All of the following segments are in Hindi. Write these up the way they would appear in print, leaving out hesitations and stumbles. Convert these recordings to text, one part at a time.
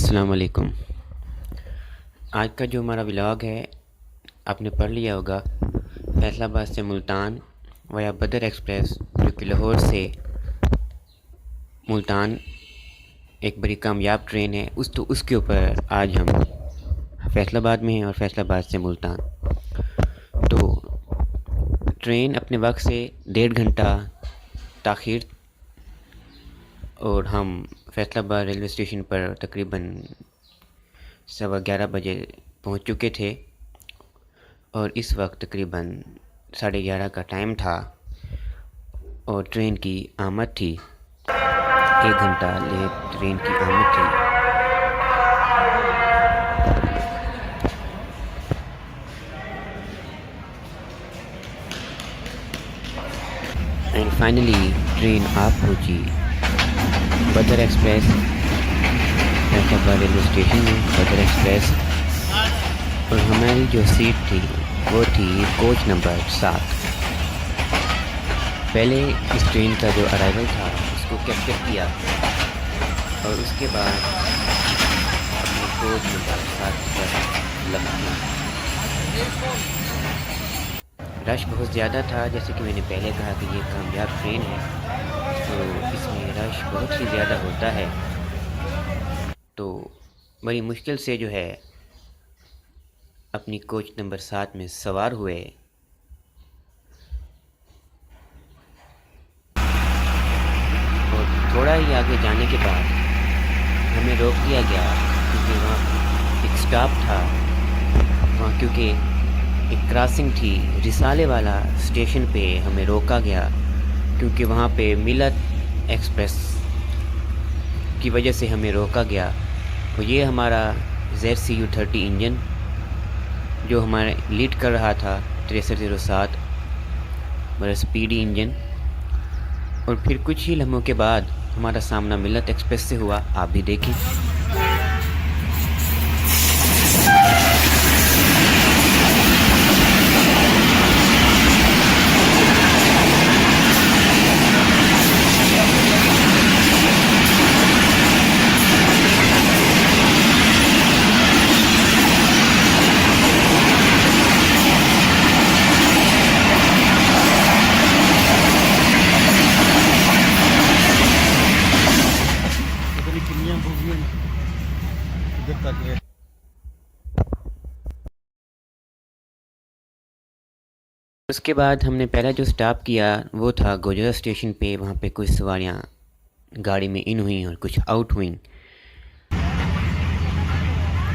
अस्सलाम वालेकुम। आज का जो हमारा व्लॉग है आपने पढ़ लिया होगा। फैसलाबाद से मुल्तान वाया बदर एक्सप्रेस जो कि लाहौर से मुल्तान एक बड़ी कामयाब ट्रेन है उसके ऊपर आज हम फैसलाबाद में हैं और फैसलाबाद से मुल्तान। तो ट्रेन अपने वक्त से 1.5 घंटा ताख़ीर और हम फैसलाबाद रेलवे स्टेशन पर तकरीबन 11:15 बजे पहुंच चुके थे और इस वक्त तकरीबन 11:30 का टाइम था और ट्रेन की आमद थी। 1 घंटा लेट ट्रेन की आमद थी। एंड फाइनली ट्रेन आ पहुंची बदर एक्सप्रेस फैसलाबाद रेलवे स्टेशन में। बदर एक्सप्रेस और हमारी जो सीट थी वो थी कोच नंबर 7। पहले इस ट्रेन का जो अराइवल था उसको कैप्चर किया और उसके बाद अपने कोच नंबर 7 पर लगा। रश बहुत ज़्यादा था, जैसे कि मैंने पहले कहा कि ये कामयाब ट्रेन है तो इसमें रश बहुत ही ज़्यादा होता है। तो बड़ी मुश्किल से जो है अपनी कोच नंबर 7 में सवार हुए और थोड़ा ही आगे जाने के बाद हमें रोक दिया गया क्योंकि वहाँ एक स्टॉप था। वहाँ क्योंकि एक क्रॉसिंग थी, रिसाले वाला स्टेशन पे हमें रोका गया क्योंकि वहाँ पे मिलत एक्सप्रेस की वजह से हमें रोका गया। तो ये हमारा ZCU-30 इंजन जो हमारे लीड कर रहा था 6307 बड़ा स्पीडी इंजन। और फिर कुछ ही लम्हों के बाद हमारा सामना मिलत एक्सप्रेस से हुआ, आप भी देखें। उसके बाद हमने पहला जो स्टॉप किया वो था गोजरा स्टेशन पे। वहाँ पे कुछ सवारियाँ गाड़ी में इन हुई और कुछ आउट हुई।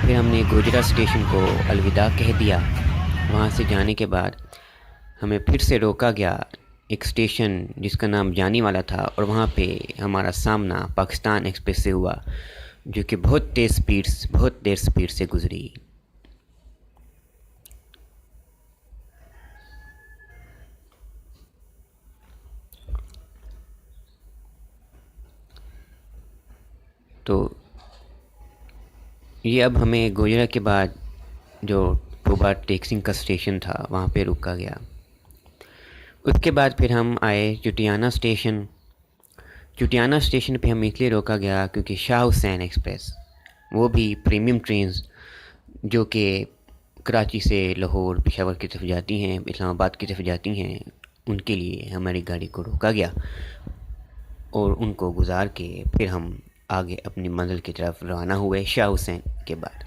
फिर हमने गोजरा स्टेशन को अलविदा कह दिया। वहाँ से जाने के बाद हमें फिर से रोका गया एक स्टेशन जिसका नाम जानी वाला था और वहाँ पे हमारा सामना पाकिस्तान एक्सप्रेस से हुआ जो कि बहुत देर स्पीड से गुज़री। तो ये अब हमें गोजरा के बाद जो टोबा टेक्सिंग का स्टेशन था वहाँ पे रुका गया। उसके बाद फिर हम आए चुटियाना स्टेशन। चुटियाना स्टेशन पे हम इसलिए रोका गया क्योंकि शाह हुसैन एक्सप्रेस वो भी प्रीमियम ट्रेन्स जो कि कराची से लाहौर पेशावर की तरफ जाती हैं, इस्लामाबाद की तरफ जाती हैं, उनके लिए हमारी गाड़ी को रोका गया और उनको गुजार के फिर हम आगे अपनी मंजिल की तरफ रवाना हुए शाह हुसैन के बाद।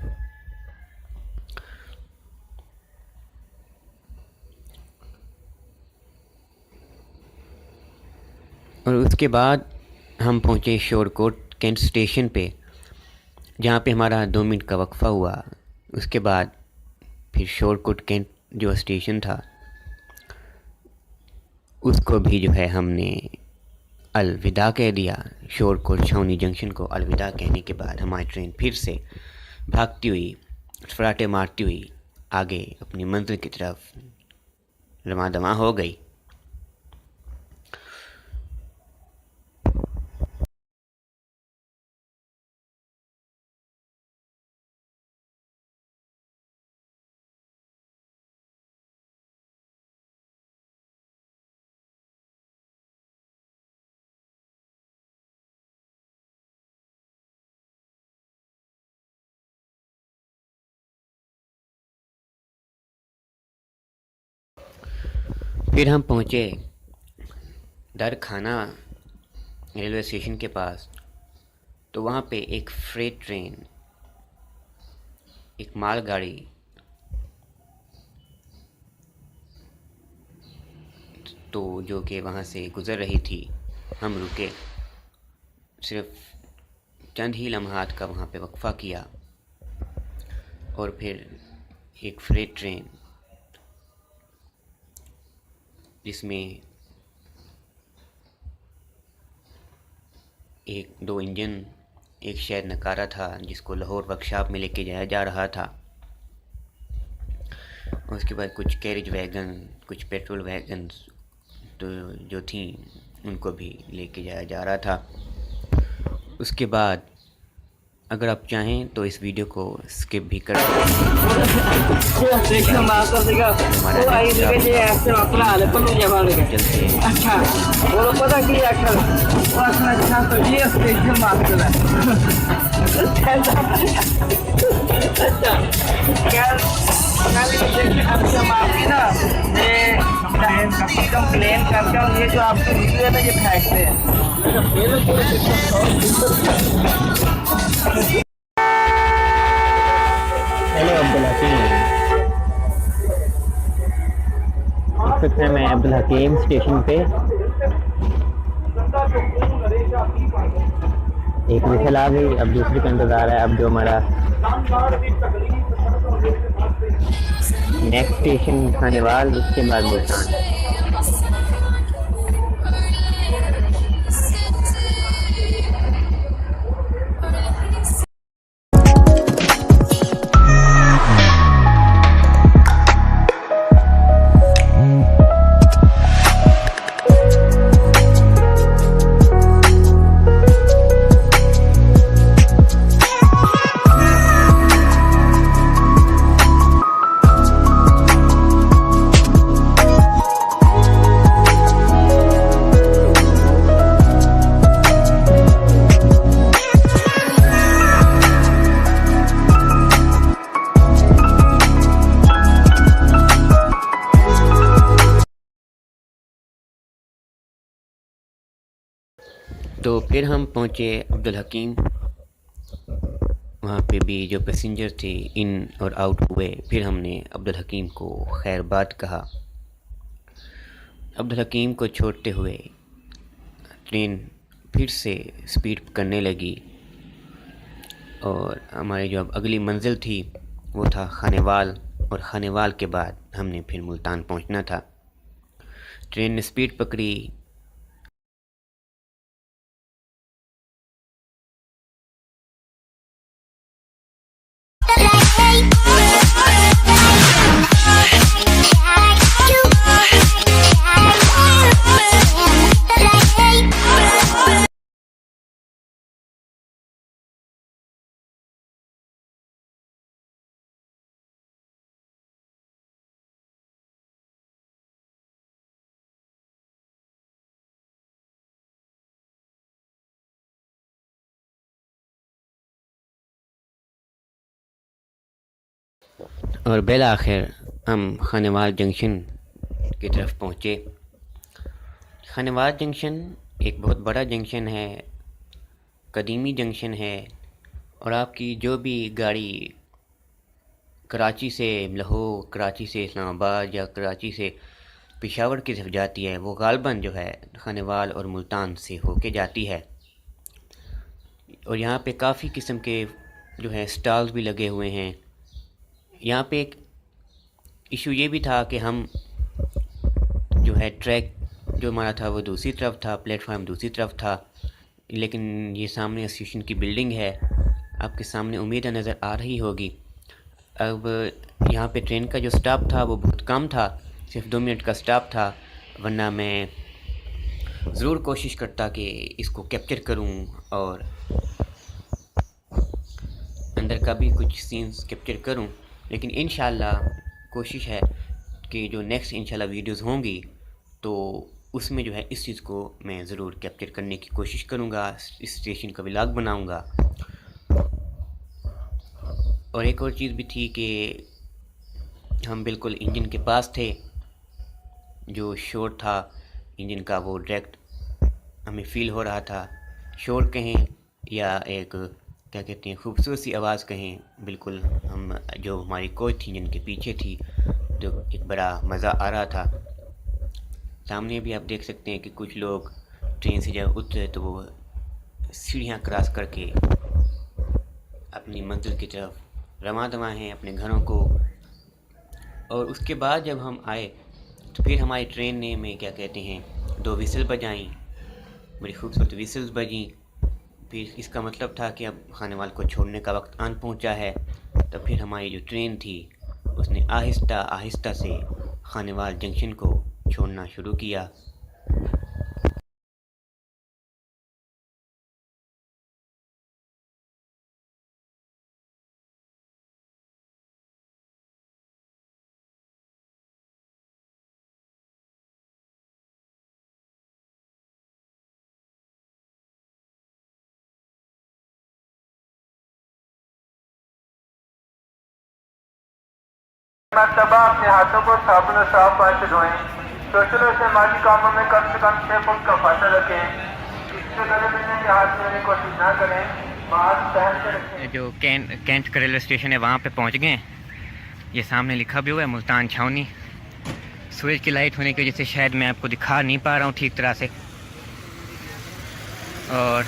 और उसके बाद हम पहुँचे शोरकोट कैंट स्टेशन पे जहाँ पे हमारा 2 मिनट का वक्फ़ा हुआ। उसके बाद फिर शोरकोट कैंट जो स्टेशन था उसको भी जो है हमने अलविदा कह दिया। शोरकोट छावनी जंक्शन को अलविदा कहने के बाद हमारी ट्रेन फिर से भागती हुई फराटे मारती हुई आगे अपनी मंजिल की तरफ रवां दवां हो गई। फिर हम पहुँचे दरखाना रेलवे स्टेशन के पास। तो वहाँ पे एक फ्रेट ट्रेन, एक मालगाड़ी तो जो कि वहाँ से गुज़र रही थी। हम रुके, सिर्फ चंद ही लम्हात का वहाँ पे वक्फ़ा किया और फिर एक फ्रेट ट्रेन जिसमें एक दो इंजन, एक शायद नकारा था जिसको लाहौर वर्कशॉप में लेके जाया जा रहा था। उसके बाद कुछ कैरेज वैगन, कुछ पेट्रोल वैगन तो जो थी उनको भी लेके जाया जा रहा था। उसके बाद अगर आप चाहें तो इस वीडियो को स्किप भी कर सकते हैं। कंप्लेन करके और ये जो आपके वीडियो है ना ये फेंकते हैं। हेलो अब्दुल हकीम, इस वक्त मैं अब्दुल हकीम स्टेशन पे। एक विसल आ गई, अब दूसरी का इंतज़ार है। अब जो हमारा नेक्स्ट स्टेशन खानेवाल, उसके बाद मुल्तान। तो फिर हम पहुँचे अब्दुल हकीम। वहाँ पे भी जो पैसेंजर थे इन और आउट हुए। फिर हमने अब्दुल हकीम को खैरबाद कहा। अब्दुल हकीम को छोड़ते हुए ट्रेन फिर से स्पीड करने लगी और हमारी जो अब अगली मंजिल थी वो था खानेवाल, और खानेवाल के बाद हमने फिर मुल्तान पहुँचना था। ट्रेन ने स्पीड पकड़ी। और बिल आखिर हम खानेवाल जंक्शन की तरफ पहुँचे। खानेवाल जंक्शन एक बहुत बड़ा जंक्शन है, कदीमी जंक्शन है, और आपकी जो भी गाड़ी कराची से लाहौर, कराची से इस्लामाबाद या कराची से पेशावर की तरफ जाती है वो गालबन जो है खानेवाल और मुल्तान से होके जाती है। और यहाँ पे काफ़ी किस्म के जो है स्टॉल्स भी लगे हुए हैं। यहाँ पे एक इशू ये भी था कि हम जो है ट्रैक जो हमारा था वो दूसरी तरफ था, प्लेटफार्म दूसरी तरफ था, लेकिन ये सामने स्टेशन की बिल्डिंग है, आपके सामने उम्मीद नज़र आ रही होगी। अब यहाँ पे ट्रेन का जो स्टॉप था वो बहुत कम था, सिर्फ 2 मिनट का स्टॉप था, वरना मैं ज़रूर कोशिश करता कि इसको कैप्चर करूँ और अंदर का भी कुछ सीन्स कैप्चर करूँ। लेकिन इंशाल्लाह कोशिश है कि जो नेक्स्ट इंशाल्लाह वीडियोस होंगी तो उसमें जो है इस चीज़ को मैं ज़रूर कैप्चर करने की कोशिश करूँगा, इस स्टेशन का व्लॉग बनाऊँगा। और एक और चीज़ भी थी कि हम बिल्कुल इंजन के पास थे जो शोर था इंजन का वो डायरेक्ट हमें फील हो रहा था। शोर कहें या एक क्या कहते हैं खूबसूरत सी आवाज़ कहें, बिल्कुल हम जो हमारी कोच थी जिनके पीछे थी, जो एक बड़ा मज़ा आ रहा था। सामने भी आप देख सकते हैं कि कुछ लोग ट्रेन से जब उतरे तो वो सीढ़ियाँ क्रॉस करके अपनी मंजिल की तरफ रवाना दवा हैं अपने घरों को। और उसके बाद जब हम आए तो फिर हमारी ट्रेन ने में क्या कहते हैं 2 व्हिसल बजाईं, बड़ी खूबसूरत व्हिसल्स बजीं। फिर इसका मतलब था कि अब खानेवाल को छोड़ने का वक्त आन पहुंचा है। तब फिर हमारी जो ट्रेन थी उसने आहिस्ता आहिस्ता से खानेवाल जंक्शन को छोड़ना शुरू किया। मरतबा अपने हाथों को साबुन और साफ पानी से धोएं। शौचालय से माली कामों में कम से कम 6 फुट का फासला रखें। किसी से गले मिलने के हाथ लेने की कोशिश न करें। मास्क पहन कर रखें। जो कैंट का रेलवे स्टेशन है वहाँ पे पहुँच गए। ये सामने लिखा भी हुआ है मुल्तान छावनी। सूरज की लाइट होने की वजह से शायद मैं आपको दिखा नहीं पा रहा हूँ ठीक तरह से। और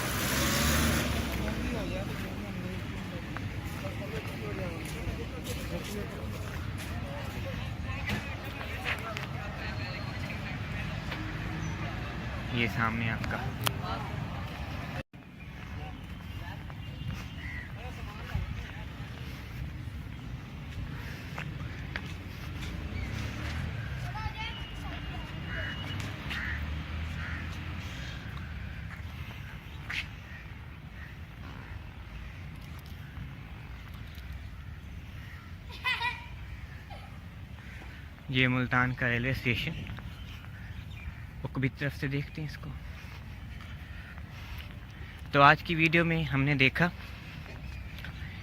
ये सामने आपका ये मुल्तान का रेलवे स्टेशन। उकबी तरफ से देखते हैं इसको। तो आज की वीडियो में हमने देखा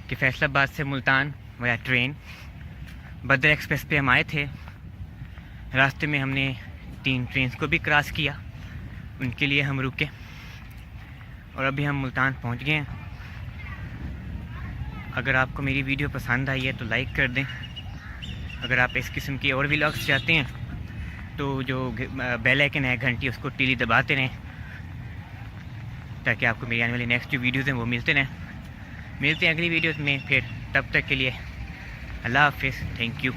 कि फैसलाबाद से मुल्तान वया ट्रेन बदर एक्सप्रेस पे हम आए थे। रास्ते में हमने 3 ट्रेन को भी क्रॉस किया, उनके लिए हम रुके और अभी हम मुल्तान पहुंच गए हैं। अगर आपको मेरी वीडियो पसंद आई है तो लाइक कर दें। अगर आप इस किस्म की और व्लॉग्स चाहते हैं तो जो बेल आइकन है घंटी उसको टीली दबाते रहें ताकि आपको मेरी आने वाली नेक्स्ट जो वीडियोज़ हैं वो मिलते रहें। मिलते हैं अगली वीडियोज़ में फिर, तब तक के लिए अल्लाह हाफिज़, थैंक यू।